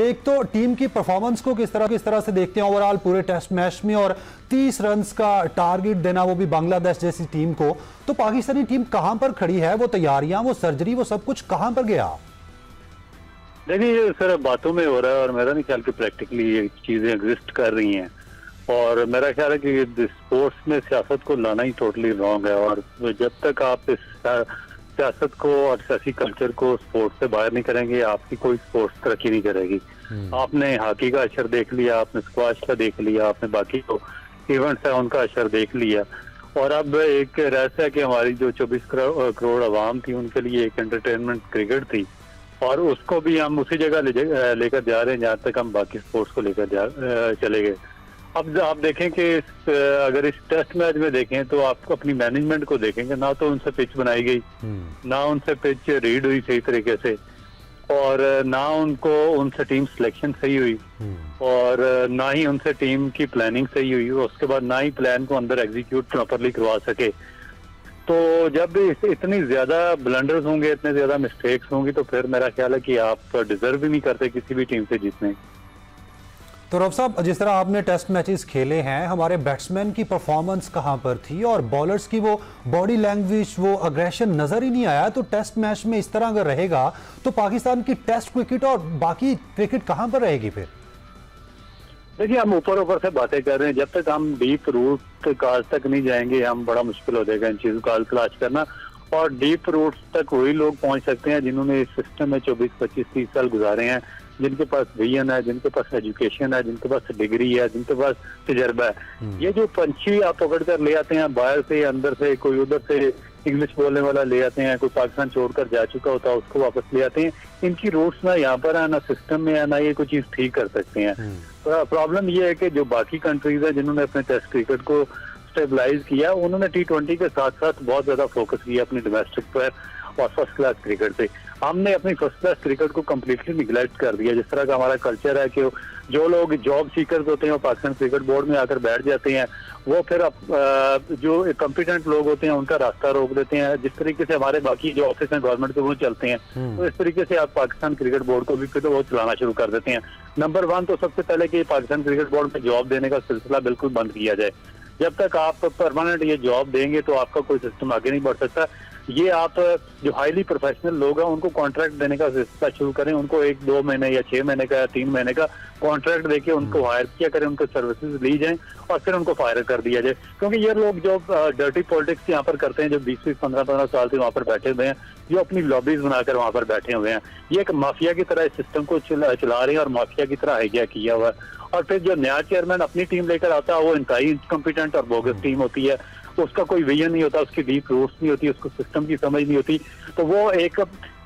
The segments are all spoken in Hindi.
एक तो टीम की परफॉर्मेंस को किस तरह से देखते हैं ओवरऑल पूरे टेस्ट मैच में, और 30 रन का टारगेट देना वो भी बांग्लादेश जैसी टीम को, तो पाकिस्तानी टीम कहां पर खड़ी है? वो तैयारियां, वो सर्जरी, वो सब कुछ कहां पर गया? देखिए ये सिर्फ बातों में हो रहा है और मेरा नहीं ख्याल कि प्रैक्टिकली ये चीजें एग्जिस्ट कर रही हैं। और मेरा ख्याल है कि स्पोर्ट्स में सियासत को लाना ही टोटली रॉन्ग है। और जब तक आप इस सियासत को और सियासी कल्चर को स्पोर्ट्स से बाहर नहीं करेंगे, आपकी कोई स्पोर्ट्स तरक्की नहीं करेगी। आपने हॉकी का असर देख लिया, आपने स्क्वाश का देख लिया, आपने बाकी जो इवेंट्स है उनका असर देख लिया। और अब एक रहस्य है कि हमारी जो 24 करोड़ आवाम थी उनके लिए एक एंटरटेनमेंट क्रिकेट थी, और उसको भी हम उसी जगह लेकर जा रहे हैं जहाँ तक हम बाकी स्पोर्ट्स को लेकर चले गए। अब आप देखें कि अगर इस टेस्ट मैच में देखें तो आप अपनी मैनेजमेंट को देखेंगे, ना तो उनसे पिच बनाई गई, ना उनसे पिच रीड हुई सही तरीके से, और ना उनसे टीम सिलेक्शन सही हुई, और ना ही उनसे टीम की प्लानिंग सही हुई, उसके बाद ना ही प्लान को अंदर एग्जीक्यूट प्रॉपरली करवा सके। तो जब इतनी ज्यादा ब्लंडर्स होंगे, इतने ज्यादा मिस्टेक्स होंगी, तो फिर मेरा ख्याल है कि आप डिजर्व भी नहीं करते किसी भी टीम से जीतने। तो रऊफ साहब, जिस तरह आपने टेस्ट मैचेस खेले हैं, हमारे बैट्समैन की परफॉर्मेंस कहां पर थी और बॉलर्स की वो बॉडी लैंग्वेज, वो अग्रेशन नजर ही नहीं आया। तो टेस्ट मैच में इस तरह अगर रहेगा तो पाकिस्तान की टेस्ट क्रिकेट और बाकी क्रिकेट कहां पर रहेगी फिर? देखिए हम ऊपर से बातें कर रहे हैं, जब तक हम डीप रूट काज तक नहीं जाएंगे हम बड़ा मुश्किल हो जाएगा इन चीजों का हल तलाश करना। और डीप रूट तक वही लोग पहुंच सकते हैं जिन्होंने इस सिस्टम में 24, 25, 30 साल गुजारे हैं, जिनके पास विजन है, जिनके पास एजुकेशन है, जिनके पास डिग्री है, जिनके पास तजर्बा है। ये जो पंछी आप पकड़ कर ले आते हैं बाहर से, अंदर से, कोई उधर से इंग्लिश बोलने वाला ले आते हैं, कोई पाकिस्तान छोड़कर जा चुका होता है उसको वापस ले आते हैं, इनकी रूट्स ना यहाँ पर है, ना सिस्टम में है, ना ये कोई चीज ठीक कर सकते हैं। प्रॉब्लम ये है कि जो बाकी कंट्रीज है जिन्होंने अपने टेस्ट क्रिकेट को स्टेबलाइज किया, उन्होंने T20 के साथ साथ बहुत ज्यादा फोकस किया अपनी डोमेस्टिक पर और फर्स्ट क्लास क्रिकेट पे। हमने अपनी फर्स्ट क्लास क्रिकेट को कम्प्लीटली निगलेक्ट कर दिया। जिस तरह का हमारा कल्चर है कि जो लोग जॉब सीकर्स होते हैं वो पाकिस्तान क्रिकेट बोर्ड में आकर बैठ जाते हैं, वो फिर जो कॉम्पिटेंट लोग होते हैं उनका रास्ता रोक देते हैं। जिस तरीके से हमारे बाकी जो ऑफिस हैं गवर्नमेंट के वो चलते हैं, तो इस तरीके से आप पाकिस्तान क्रिकेट बोर्ड को भी फिर वो चलाना शुरू कर देते हैं। नंबर 1 तो सबसे पहले कि पाकिस्तान क्रिकेट बोर्ड में जॉब देने का सिलसिला बिल्कुल बंद किया जाए। जब तक आप परमानेंट ये जॉब देंगे तो आपका कोई सिस्टम आगे नहीं बढ़ सकता। ये आप जो हाईली प्रोफेशनल लोग हैं उनको कॉन्ट्रैक्ट देने का सिलसिला शुरू करें, उनको 1-2 महीने या 6 महीने का या 3 महीने का कॉन्ट्रैक्ट देके उनको हायर किया करें, उनको सर्विसेज ली जाएं और फिर उनको फायर कर दिया जाए। क्योंकि ये लोग जो डर्टी पॉलिटिक्स यहाँ पर करते हैं, जो 20-20, 15-15 साल से वहाँ पर बैठे हुए हैं, जो अपनी लॉबीज बनाकर वहाँ पर बैठे हुए हैं, ये एक माफिया की तरह इस सिस्टम को चला रहे हैं और माफिया की तरह हाईजैक किया हुआ है। और फिर जो नया चेयरमैन अपनी टीम लेकर आता है वो इंतहाई इनकम्पिटेंट और बोगस टीम होती है, उसका कोई विजन नहीं होता, उसकी डीप रूट्स नहीं होती, उसको सिस्टम की समझ नहीं होती, तो वो एक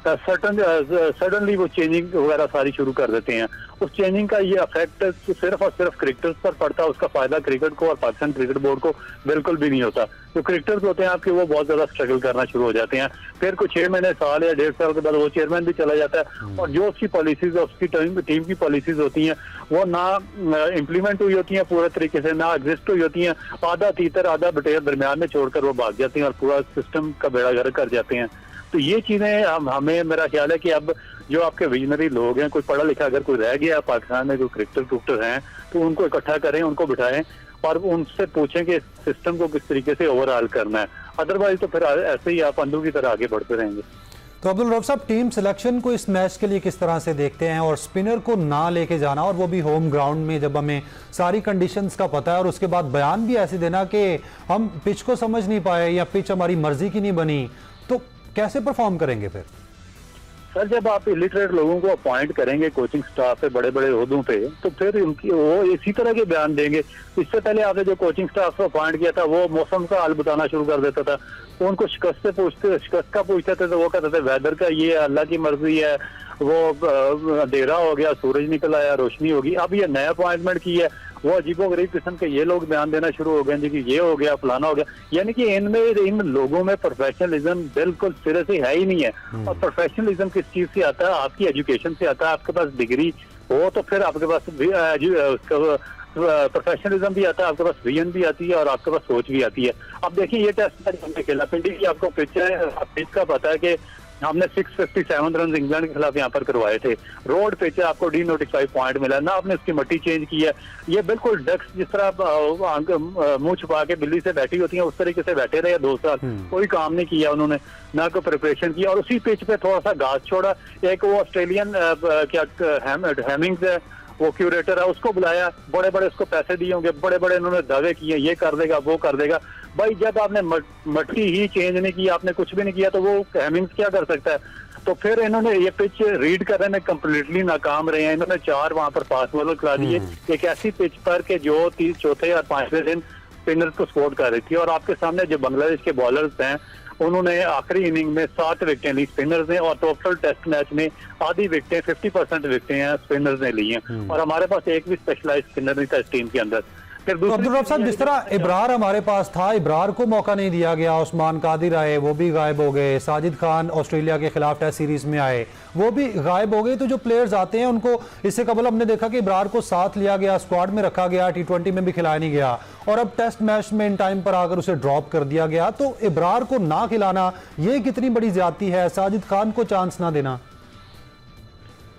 सडनली वो चेंजिंग वगैरह सारी शुरू कर देते हैं। उस चेंजिंग का ये इफेक्ट सिर्फ और सिर्फ क्रिकेटर्स पर पड़ता है, उसका फायदा क्रिकेट को और पाकिस्तान क्रिकेट बोर्ड को बिल्कुल भी नहीं होता। जो क्रिकेटर्स होते हैं आपके वो बहुत ज्यादा स्ट्रगल करना शुरू हो जाते हैं, फिर कुछ 6 महीने, साल या 1.5 साल के बाद वो चेयरमैन भी चला जाता है और जो उसकी पॉलिसीज, उसकी टीम की पॉलिसीज होती हैं वो ना इम्प्लीमेंट हुई होती हैं पूरे तरीके से, ना एग्जिस्ट हुई होती हैं, आधा तीतर आधा बटेर दरमियान में छोड़कर वो भाग जाते हैं और पूरा सिस्टम का बेड़ा गर्क कर जाते हैं। तो ये चीजें हमें, मेरा ख्याल है कि अब जो आपके विजनरी लोग हैं, कोई पढ़ा लिखा अगर कोई रह गया पाकिस्तान में, कोई क्रिकेटर हैं, तो उनको इकट्ठा करें, उनको बिठाएं और उनसे पूछें कि सिस्टम को किस तरीके से ओवरऑल करना है। अदरवाइज तो फिर ऐसे ही आप अंधों की तरह आगे बढ़ते रहेंगे। तो अब्दुल रऊफ साहब, टीम सिलेक्शन को इस मैच के लिए किस तरह से देखते हैं, और स्पिनर को ना लेके जाना, और वो भी होम ग्राउंड में, जब हमें सारी कंडीशंस का पता है, और उसके बाद बयान भी ऐसे देना कि हम पिच को समझ नहीं पाए या पिच हमारी मर्जी की नहीं बनी, तो कैसे परफॉर्म करेंगे फिर? सर जब आप इलिटरेट लोगों को अपॉइंट करेंगे कोचिंग स्टाफ पे, बड़े बड़े ओहदों पे, तो फिर उनकी वो इसी तरह के बयान देंगे। इससे पहले आपने जो कोचिंग स्टाफ को अपॉइंट किया था वो मौसम का हाल बताना शुरू कर देता था, तो उनको शिकस्त का पूछते थे तो वो कहते थे वेदर का ये अल्लाह की मर्जी है, वो अंधेरा हो गया, सूरज निकल आया, रोशनी होगी। अब ये नया अपॉइंटमेंट की है, वो अजीबोगरीब किस्म के ये लोग बयान देना शुरू हो गए जी कि ये हो गया, फलाना हो गया। यानी कि इन लोगों में प्रोफेशनलिज्म बिल्कुल सिरे से है ही नहीं है। और प्रोफेशनलिज्म किस चीज से आता है? आपकी एजुकेशन से आता है। आपके पास डिग्री हो तो फिर आपके पास प्रोफेशनलिज्म भी आता है, आपके पास विजन भी आती है और आपके पास सोच भी आती है। अब देखिए ये टेस्ट मैच हमने खेला, पिंडी की आपको पिच है, पिच का पता है कि हमने 657 रन इंग्लैंड के खिलाफ यहाँ पर करवाए थे। रोड पिच आपको डी नोटिफाई पॉइंट मिला ना, आपने उसकी मट्टी चेंज की है। ये बिल्कुल डक्स जिस तरह मुंह छुपा के बिल्ली से बैठी होती है उस तरीके से बैठे रहे 2 साल, कोई काम नहीं किया उन्होंने, ना कोई प्रिपरेशन किया। और उसी पिच पे थोड़ा सा घास छोड़ा, एक वो ऑस्ट्रेलियन हेमिंग्स है, वो क्यूरेटर है, उसको बुलाया, बड़े बड़े उसको पैसे दिए होंगे, बड़े बड़े उन्होंने दावे किए, ये कर देगा वो कर देगा। भाई जब आपने मट्टी ही चेंज नहीं की, आपने कुछ भी नहीं किया, तो वो हेमिंग्स क्या कर सकता है। तो फिर इन्होंने ये पिच रीड करने में कंप्लीटली नाकाम रहे हैं। इन्होंने 4 वहां पर फास्ट बॉलर खिला दिए एक ऐसी पिच पर कि जो 4थे और 5वें दिन स्पिनर्स को सपोर्ट कर रही थी। और आपके सामने जो बांग्लादेश के बॉलर्स हैं उन्होंने आखिरी इनिंग में 7 विकेटें ली स्पिनर्स ने, और टोटल टेस्ट मैच में आधी विकेटें 50% विकेटें हैं स्पिनर्स ने ली हैं। और हमारे पास एक भी स्पेशलाइज्ड स्पिनर नहीं था इस टीम के अंदर। तो अब्दुल रऊफ साहब, जिस तरह इब्रार हमारे पास था, इब्रार को मौका नहीं दिया गया, उस्मान कादिर आए, वो भी गायब हो गए, साजिद खान ऑस्ट्रेलिया के खिलाफ टेस्ट सीरीज में आए, वो भी गायब हो गए। तो जो प्लेयर्स आते हैं उनको, इससे कबल हमने देखा कि इब्रार को साथ लिया गया, स्क्वाड में रखा गया, T20 में भी खिलाया नहीं गया, और अब टेस्ट मैच में इन टाइम पर आकर उसे ड्रॉप कर दिया गया। तो इब्रार को ना खिलाना ये कितनी बड़ी ज्यादती है, साजिद खान को चांस ना देना?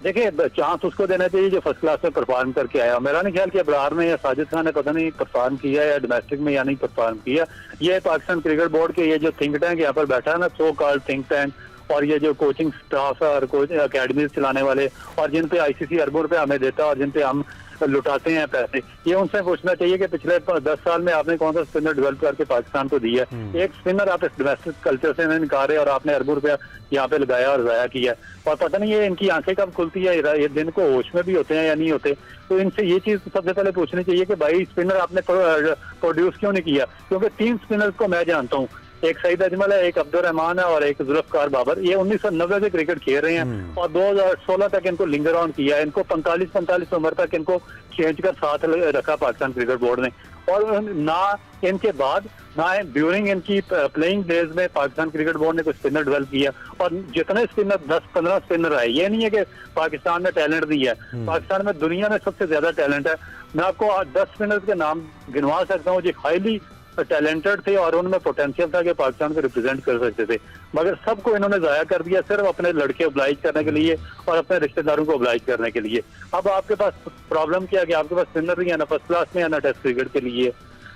देखिए, चांस उसको देना चाहिए जो फर्स्ट क्लास में परफॉर्म करके आया। मेरा नहीं ख्याल कि अबरार ने या साजिद खान ने पता नहीं परफॉर्म किया या डोमेस्टिक में या नहीं परफॉर्म किया। ये पाकिस्तान क्रिकेट बोर्ड के ये जो थिंक टैंक यहाँ पर बैठा है ना, सो कॉल्ड थिंक टैंक, और ये जो कोचिंग स्टाफ है और कोचिंग अकेडमीज चलाने वाले, और जिन पे ICC अरबों रुपए हमें देता है और जिन पे हम लुटाते हैं पैसे, ये उनसे पूछना चाहिए कि पिछले 10 साल में आपने कौन सा स्पिनर डेवलप करके पाकिस्तान को दिया है। एक स्पिनर आप इस डोमेस्टिक कल्चर से निकाले और आपने अरबों रुपया यहाँ पे लगाया और जाया किया, और पता नहीं ये इनकी आंखें कब खुलती है, ये दिन को होश में भी होते हैं या नहीं होते। तो इनसे ये चीज सबसे पहले पूछनी चाहिए कि भाई स्पिनर आपने प्रोड्यूस क्यों नहीं किया। क्योंकि 3 स्पिनर्स को मैं जानता हूँ, एक सईद अजमल है, एक अब्दुल रहमान है और एक जुल्फकार बाबर। ये 1990 से क्रिकेट खेल रहे हैं और 2016 तक इनको लिंगर ऑन किया है। इनको 45 उम्र तक इनको खींच कर साथ रखा पाकिस्तान क्रिकेट बोर्ड ने, और ना इनके बाद ना ड्यूरिंग इनकी प्लेइंग डेज में पाकिस्तान क्रिकेट बोर्ड ने कोई स्पिनर डेवलप किया। और जितने स्पिनर 10-15 स्पिनर आए, ये नहीं है कि पाकिस्तान ने टैलेंट दिया है, पाकिस्तान में दुनिया में सबसे ज्यादा टैलेंट है। मैं आपको 10 स्पिनर्स के नाम गिनवा सकता हूँ जो हाईली टैलेंटेड थे और उनमें पोटेंशियल था कि पाकिस्तान को रिप्रेजेंट कर सकते थे, मगर सबको इन्होंने जाया कर दिया सिर्फ अपने लड़के ऑब्लाइज करने के लिए और अपने रिश्तेदारों को ऑब्लाइज करने के लिए। अब आपके पास प्रॉब्लम क्या है कि आपके पास स्पिनर नहीं है, ना फर्स्ट क्लास में, ना टेस्ट क्रिकेट के लिए।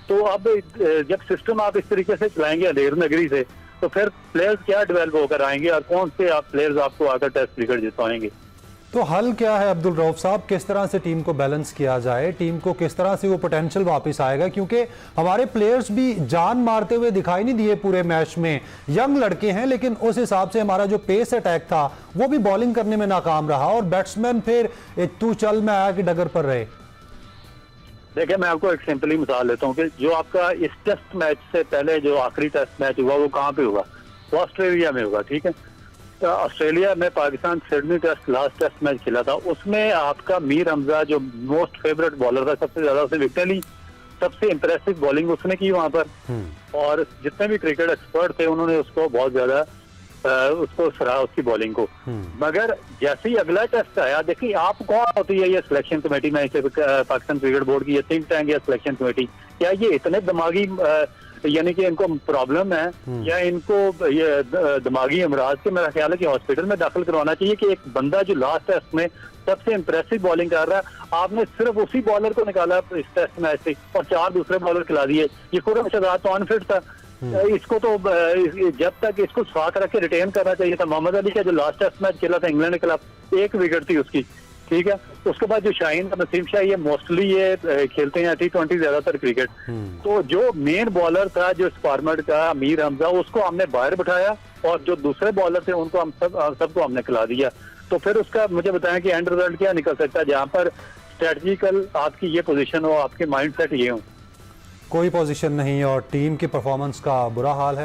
तो अब जब सिस्टम आप इस तरीके से चलाएंगे अंधेर नगरी से, तो फिर प्लेयर्स क्या डेवलप होकर आएंगे और कौन से आप प्लेयर्स आपको आकर टेस्ट क्रिकेट जितवाएंगे। तो हल क्या है अब्दुल रऊफ साहब, किस तरह से टीम को बैलेंस किया जाए, टीम को किस तरह से वो पोटेंशियल वापस आएगा? क्योंकि हमारे प्लेयर्स भी जान मारते हुए दिखाई नहीं दिए पूरे मैच में, यंग लड़के हैं, लेकिन उस हिसाब से हमारा जो पेस अटैक था वो भी बॉलिंग करने में नाकाम रहा और बैट्समैन फिर तू चल में आया कि डगर पर रहे। देखिए, मैं आपको एक सिंपली मिसाल लेता हूँ कि जो आपका इस टेस्ट मैच से पहले जो आखिरी टेस्ट मैच हुआ वो कहाँ पे हुआ? वो ऑस्ट्रेलिया में हुआ, ठीक है। तो ऑस्ट्रेलिया में Pakistan Sydney test last test match खेला था, उसमें आपका मीर हमजा जो मोस्ट फेवरेट बॉलर था, सबसे ज्यादा उसने विकेट ली, सबसे इंप्रेसिव बॉलिंग उसने की वहां पर, और जितने भी क्रिकेट एक्सपर्ट थे उन्होंने उसको बहुत ज्यादा उसको सराहा उसकी बॉलिंग को। मगर जैसे ही अगला टेस्ट आया, देखिए आप कौन होती है ये सिलेक्शन कमेटी में, पाकिस्तान क्रिकेट बोर्ड की ये थिंक टैंक या सिलेक्शन कमेटी, क्या ये इतने दिमागी यानी कि इनको प्रॉब्लम है या इनको ये दिमागी अमराज के, मेरा ख्याल है कि हॉस्पिटल में दाखिल करवाना चाहिए कि एक बंदा जो लास्ट टेस्ट में सबसे इंप्रेसिव बॉलिंग कर रहा है, आपने सिर्फ उसी बॉलर को निकाला इस टेस्ट मैच से और 4 दूसरे बॉलर खिला दिए। ये खुर्रम शहजाद तो अनफिट था, इसको तो जब तक इसको साथ रख के रिटेन करना चाहिए था। मोहम्मद अली का जो लास्ट टेस्ट मैच खेला था इंग्लैंड के खिलाफ, 1 विकेट थी उसकी, ठीक है। उसके बाद जो शाहीन नसीम शाह, ये मोस्टली ये खेलते हैं T20 ज्यादातर क्रिकेट। तो जो मेन बॉलर था जो इस फॉर्मेट का मीर हमजा, उसको हमने बाहर बिठाया और जो दूसरे बॉलर थे उनको हम सबको हमने खिला दिया। तो फिर उसका मुझे बताएं कि एंड रिजल्ट क्या निकल सकता है जहां पर स्ट्रेटजिकल आपकी ये पोजीशन हो, आपके माइंडसेट ये हो। कोई पोजीशन नहीं और टीम की परफॉर्मेंस का बुरा हाल है।